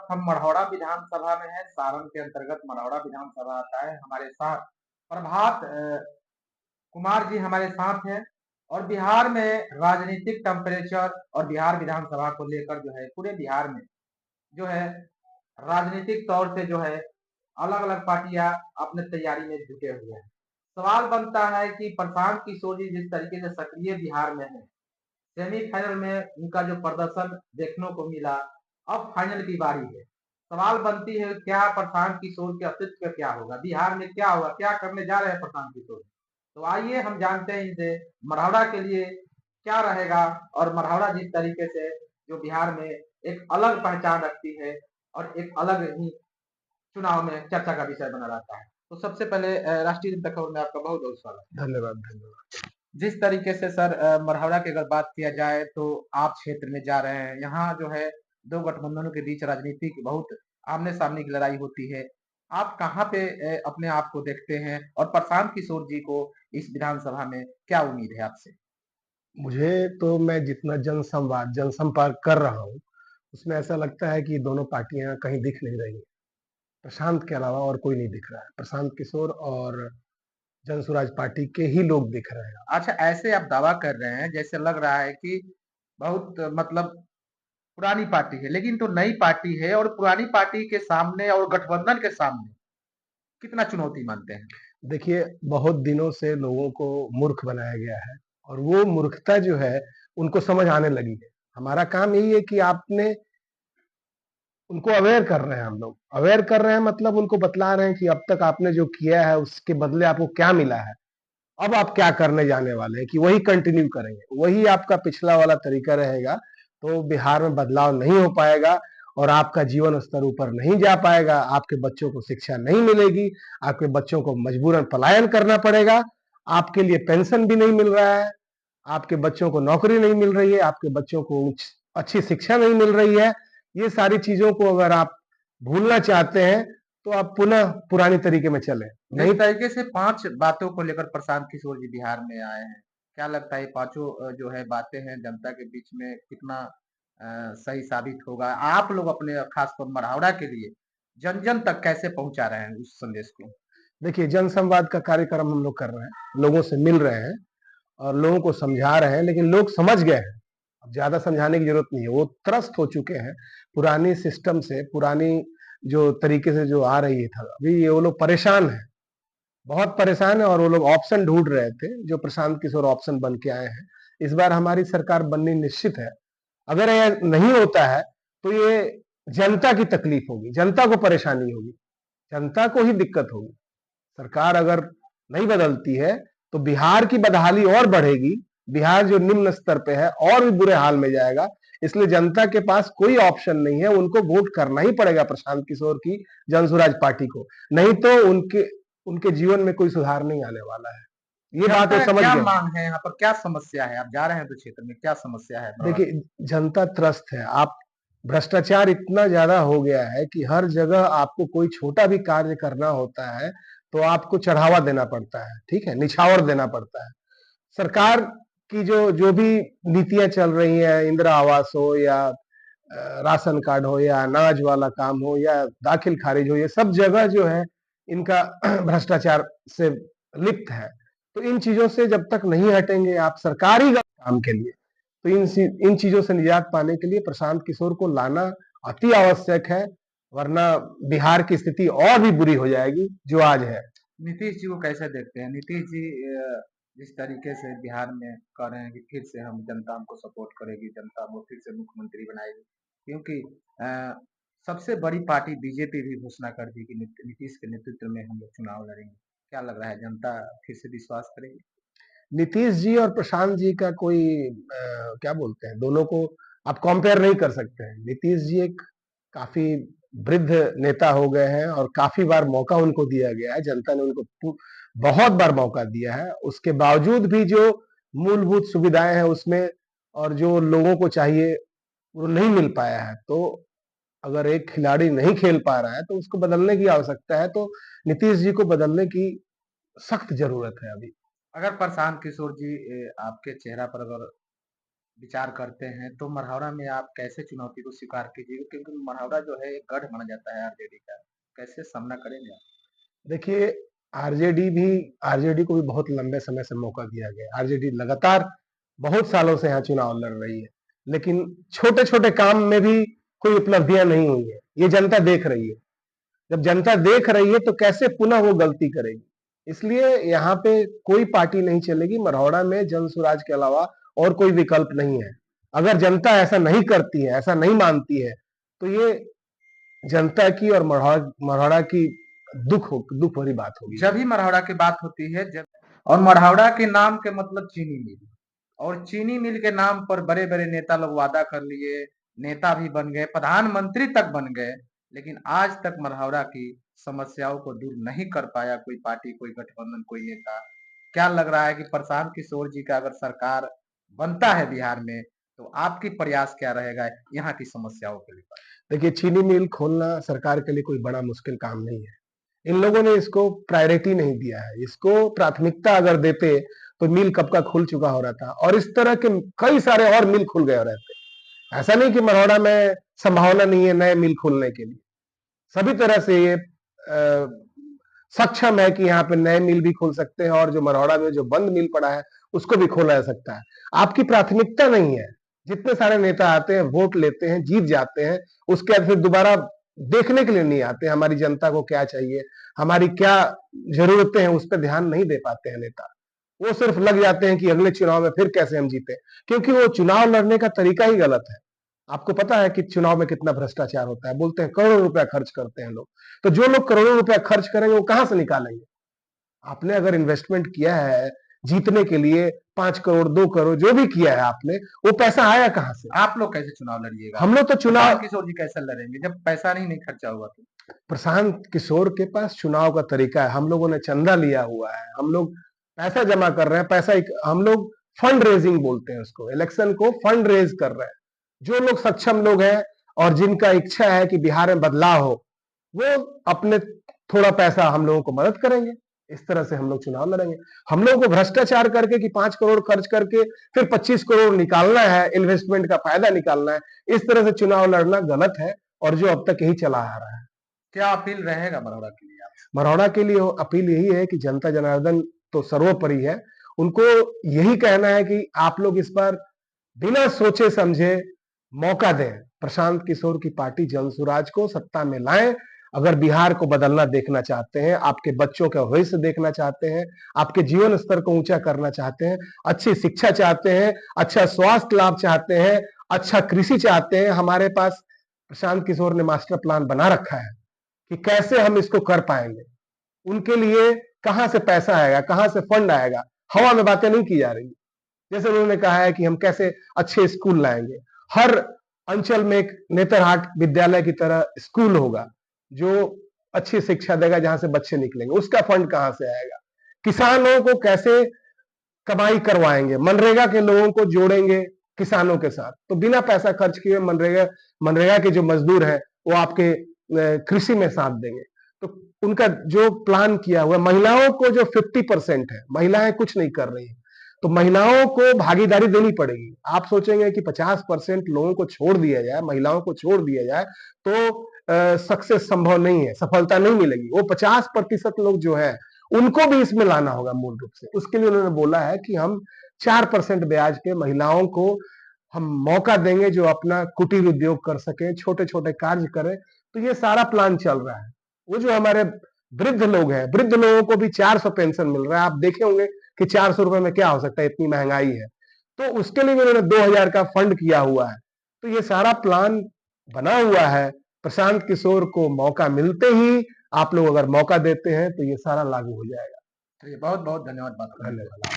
हम मढ़ौरा विधानसभा में हैं, सारण के अंतर्गत मढ़ौरा विधानसभा आता है। हमारे साथ प्रभात कुमार जी हमारे साथ हैं और बिहार में राजनीतिक टेम्परेचर और बिहार विधानसभा को लेकर जो है पूरे बिहार में जो है राजनीतिक तौर से जो है अलग-अलग पार्टियां अपने तैयारी में जुटे हुए हैं। सवाल बनता है कि प्रशांत किशोर जी जिस तरीके से सक्रिय बिहार में हैं, सेमीफाइनल में उनका जो प्रदर्शन देखने को मिला, अब फाइनल की बारी है। सवाल बनती है क्या प्रशांत किशोर के अस्तित्व का क्या होगा? बिहार में क्या होगा? क्या करने जा रहे हैं प्रशांत किशोर? तो आइए हम जानते हैं इनसे मढ़ौरा के लिए क्या रहेगा और मढ़ौरा जिस तरीके से जो बिहार में एक अलग पहचान रखती है और एक अलग ही चुनाव में चर्चा का विषय बना रहता है। तो सबसे पहले राष्ट्रीय जनता खबर में आपका बहुत बहुत स्वागत। धन्यवाद धन्यवाद। जिस तरीके से सर मढ़ौरा की अगर बात किया जाए तो आप क्षेत्र में जा रहे हैं, यहाँ जो है दो गठबंधनों के बीच राजनीति की बहुत आमने सामने की लड़ाई होती है। आप कहाँ पे अपने आप को देखते हैं और प्रशांत किशोर जी को इस विधानसभा में क्या उम्मीद है आपसे? मुझे तो मैं जितना जनसंवाद जनसंपर्क कर रहा हूँ, उसमें ऐसा लगता है कि दोनों पार्टियां कहीं दिख नहीं रही हैं। प्रशांत के अलावा और कोई नहीं दिख रहा है। प्रशांत किशोर और जनसुराज पार्टी के ही लोग दिख रहे हैं। अच्छा, ऐसे आप दावा कर रहे हैं जैसे लग रहा है कि बहुत मतलब पुरानी पार्टी है, लेकिन तो नई पार्टी है और पुरानी पार्टी के सामने और गठबंधन के सामने कितना चुनौती मानते हैं? देखिए, बहुत दिनों से लोगों को मूर्ख बनाया गया है और वो मूर्खता जो है, उनको समझ आने लगी है। हमारा काम यही है कि आपने उनको अवेयर कर रहे हैं हम लोग। अवेयर कर रहे हैं मतलब उनको बतला रहे हैं कि अब तक आपने जो किया है, उसके बदले आपको क्या मिला है। अब आप क्या करने जाने वाले हैं कि वही कंटिन्यू करेंगे, वही आपका पिछला वाला तरीका रहेगा, तो बिहार में बदलाव नहीं हो पाएगा और आपका जीवन स्तर ऊपर नहीं जा पाएगा। आपके बच्चों को शिक्षा नहीं मिलेगी, आपके बच्चों को मजबूरन पलायन करना पड़ेगा, आपके लिए पेंशन भी नहीं मिल रहा है, आपके बच्चों को नौकरी नहीं मिल रही है, आपके बच्चों को अच्छी शिक्षा नहीं मिल रही है। ये सारी चीजों को अगर आप भूलना चाहते हैं तो आप पुनः पुरानी तरीके में चले। जिस नहीं तरीके से 5 बातों को लेकर प्रशांत किशोर जी बिहार में आए हैं, क्या लगता है ये पाँचों जो है बातें हैं जनता के बीच में कितना सही साबित होगा? आप लोग अपने खासतौर मढ़ौरा के लिए जन-जन तक कैसे पहुँचा रहे हैं उस संदेश को? देखिए, जनसंवाद का कार्यक्रम हम लोग कर रहे हैं, लोगों से मिल रहे हैं और लोगों को समझा रहे हैं, लेकिन लोग समझ गए हैं। अब ज़्यादा समझाने की ज़रूरत नहीं है, वो त्रस्त हो चुके हैं, पुरानी सिस्टम से, पुरानी जो तरीके से जो आ रही था, अभी ये वो लोग परेशान हैं, बहुत परेशान हैं और वो लोग ऑप्शन ढूँढ रहे थे, जो प्रशांत किशोर ऑप्शन बन के आए हैं। इस बार हमारी सरकार बननी निश्चित है। अगर ये नहीं होता है, तो ये जनता की तकलीफ होगी, जनता को परेशानी होगी, जनता को ही दिक्कत होगी। सरकार अगर नहीं बदलती है तो बिहार की बदहाली और बढ़ेगी। बिहार जो निम्न स्तर पे है और भी बुरे हाल में जाएगा। इसलिए जनता के पास कोई ऑप्शन नहीं है, उनको वोट करना ही पड़ेगा प्रशांत किशोर की जनसुराज पार्टी को। नहीं तो उनके उनके जीवन में कोई सुधार नहीं आने वाला है। ये बात जनता वो का समझ क्या गए। माँग है यहाँ पर? क्या समस्या है? आप जा रहे हैं तो क्षेत्र में क्या समस्या है मढ़ौरा? देखिए, जनता त्रस्त है। आप भ्रष्टाचार इतना ज्यादा हो गया है कि हर जगह आपको कोई छोटा भी कार्य करना होता है तो आपको चढ़ावा देना पड़ता है, ठीक है, निछावर देना पड़ता है। सरकार की जो जो भी नीतियां चल रही हैं, इंदिरा आवास हो या राशन कार्ड हो या अनाज वाला काम हो या दाखिल खारिज हो, ये सब जगह जो है इनका भ्रष्टाचार से लिप्त है। तो इन चीजों से जब तक नहीं हटेंगे आप सरकारी काम के लिए, तो इन चीजों से निजात पाने के लिए प्रशांत किशोर को लाना अति आवश्यक है, वरना बिहार की स्थिति और भी बुरी हो जाएगी जो आज है। नीतीश जी को कैसे देखते हैं? नीतीश जी जिस तरीके से बिहार में कह रहे हैं कि फिर से हम जनता हमको सपोर्ट करेगी, जनता हमको फिर से मुख्यमंत्री बनाएगी। क्योंकि सबसे बड़ी पार्टी बीजेपी भी घोषणा कर दी कि नीतीश के नेतृत्व में हम लोग चुनाव लड़ेंगे। क्या लग रहा है जनता फिर से विश्वास करेगी? नीतीश जी और प्रशांत जी का कोई क्या बोलते हैं, दोनों को आप कंपेयर नहीं कर सकते हैं। नीतीश जी एक काफी वृद्ध नेता हो गए हैं और काफी बार मौका उनको दिया गया है, जनता ने उनको बहुत बार मौका दिया है। उसके बावजूद भी जो मूलभूत सुविधाएं हैं उसमें और जो लोगों को चाहिए वो नहीं मिल पाया है। तो अगर एक खिलाड़ी नहीं खेल पा रहा है तो उसको बदलने की आवश्यकता है। तो नीतीश जी को बदलने की सख्त जरूरत है अभी। अगर प्रशांत किशोर जी आपके चेहरा पर अगर विचार करते हैं, तो मढ़ौरा में आप कैसे चुनौती को स्वीकार कीजिएगा? क्योंकि मढ़ौरा जो है एक गढ़ माना जाता है आरजेडी का। कैसे सामना करेंगे आप? देखिए, आरजेडी भी आरजेडी को भी बहुत लंबे समय से मौका दिया गया। आरजेडी लगातार बहुत सालों से यहाँ चुनाव लड़ रही है, लेकिन छोटे-छोटे काम में भी कोई उपलब्धियां नहीं हुई है। ये जनता देख रही है। जब जनता देख रही है तो कैसे पुनः वो गलती करेगी? इसलिए यहाँ पे कोई पार्टी नहीं चलेगी। मढ़ौरा में जनसुराज के अलावा और कोई विकल्प नहीं है। अगर जनता ऐसा नहीं करती है, ऐसा नहीं मानती है, तो ये जनता की और मढ़ौरा की दुख भरी बात होगी। जब ही मढ़ौरा की बात होती है, जब और मढ़ौरा के नाम के मतलब चीनी मिल, और चीनी मिल के नाम पर बड़े-बड़े नेता लोग वादा कर लिए, नेता भी बन गए, प्रधानमंत्री तक बन गए, लेकिन आज तक मढ़ौरा की समस्याओं को दूर नहीं कर पाया कोई पार्टी, कोई गठबंधन, कोई नेता। क्या लग रहा है कि प्रशांत किशोर जी का अगर सरकार बनता है बिहार में, तो आपकी प्रयास क्या रहेगा यहाँ की समस्याओं को लेकर? देखिए, चीनी मिल खोलना सरकार के लिए कोई बड़ा मुश्किल काम नहीं है। इन लोगों ने इसको प्रायोरिटी नहीं दिया है। इसको प्राथमिकता अगर देते तो मिल कब का खुल चुका हो रहा था, और इस तरह के कई सारे और मिल खुल गए हो रहते। ऐसा नहीं कि मढ़ौरा में संभावना नहीं है नए मिल खुलने के लिए। सभी तरह से ये सक्षम है कि यहाँ पे नए मिल भी खुल सकते हैं, और जो मढ़ौरा में जो बंद मिल पड़ा है उसको भी खोला जा सकता है। आपकी प्राथमिकता नहीं है। जितने सारे नेता आते हैं, वोट लेते हैं, जीत जाते हैं, उसके बाद फिर दोबारा देखने के लिए नहीं आते हमारी जनता को क्या चाहिए, हमारी क्या जरूरतें हैं, उस पर ध्यान नहीं दे पाते हैं नेता। वो सिर्फ लग जाते हैं कि अगले चुनाव में फिर कैसे हम जीते, क्योंकि वो चुनाव लड़ने का तरीका ही गलत है। आपको पता है कि चुनाव में कितना भ्रष्टाचार होता है। बोलते हैं करोड़ों रुपया खर्च करते हैं लोग, तो जो लोग करोड़ों रुपया खर्च करेंगे वो कहां से निकालेंगे? आपने अगर इन्वेस्टमेंट किया है जीतने के लिए 5 करोड़ 2 करोड़ जो भी किया है आपने, वो पैसा आया कहां से? आप लोग कैसे चुनाव लड़िएगा? हम लोग तो चुनाव किशोर जी कैसे लड़ेंगे जब पैसा नहीं खर्चा हुआ तो? प्रशांत किशोर के पास चुनाव का तरीका है। हम लोगों ने चंदा लिया हुआ है, हम लोग पैसा जमा कर रहे हैं। हम लोग फंड रेजिंग बोलते हैं उसको, इलेक्शन को फंड रेज कर रहे हैं। जो लोग सक्षम लोग हैं और जिनका इच्छा है कि बिहार में बदलाव हो, वो अपने थोड़ा पैसा हम लोगों को मदद करेंगे। इस तरह से हम लोग चुनाव लड़ेंगे। हम लोगों को भ्रष्टाचार करके कि 5 करोड़ खर्च करके फिर 25 करोड़ निकालना है, इन्वेस्टमेंट का फायदा निकालना है, इस तरह से चुनाव लड़ना गलत है, और जो अब तक यही चला आ रहा है। क्या अपील रहेगा मढ़ौरा के लिए? मढ़ौरा के लिए अपील यही है कि जनता जनार्दन तो सर्वोपरि है। उनको यही कहना है कि आप लोग इस बार बिना सोचे समझे मौका दें। प्रशांत किशोर की पार्टी जनसुराज को सत्ता में लाएं। अगर बिहार को बदलना देखना चाहते हैं, आपके बच्चों का भविष्य देखना चाहते हैं, आपके जीवन स्तर को ऊंचा करना चाहते हैं, अच्छी शिक्षा चाहते हैं, अच्छा स्वास्थ्य लाभ चाहते हैं, अच्छा कृषि चाहते हैं, हमारे पास प्रशांत किशोर ने मास्टर प्लान बना रखा है कि कैसे हम इसको कर पाएंगे। उनके लिए कहां से पैसा आएगा, कहां से फंड आएगा, हवा में बातें नहीं की जा रही। जैसे उन्होंने कहा है कि हम कैसे अच्छे स्कूल लाएंगे, हर अंचल में एक नेतरहाट विद्यालय की तरह स्कूल होगा जो अच्छी शिक्षा देगा, जहां से बच्चे निकलेंगे, उसका फंड कहां से आएगा। किसानों को कैसे कमाई करवाएंगे, मनरेगा के लोगों को जोड़ेंगे किसानों के साथ, तो बिना पैसा खर्च किए मनरेगा के जो मजदूर है वो आपके कृषि में साथ देंगे। तो उनका जो प्लान किया हुआ, महिलाओं को जो 50% है, महिलाएं कुछ नहीं कर रही, तो महिलाओं को भागीदारी देनी पड़ेगी। आप सोचेंगे कि 50% लोगों को छोड़ दिया जाए, महिलाओं को छोड़ दिया जाए, तो सक्सेस संभव नहीं है, सफलता नहीं मिलेगी। वो 50% लोग जो है उनको भी इसमें लाना होगा मूल रूप से। उसके लिए उन्होंने बोला है कि हम 4% ब्याज पे महिलाओं को हम मौका देंगे जो अपना कुटीर उद्योग कर सके, छोटे छोटे कार्य करें। तो ये सारा प्लान चल रहा है। वो जो हमारे वृद्ध लोग हैं, वृद्ध लोगों को भी 400 पेंशन मिल रहा है। आप देखे होंगे कि 400 रुपए में क्या हो सकता है, इतनी महंगाई है। तो उसके लिए भी उन्होंने 2000 का फंड किया हुआ है। तो ये सारा प्लान बना हुआ है। प्रशांत किशोर को मौका मिलते ही आप लोग अगर मौका देते हैं तो ये सारा लागू हो जाएगा। बहुत बहुत धन्यवाद। बात करने के लिए। धन्यवाद।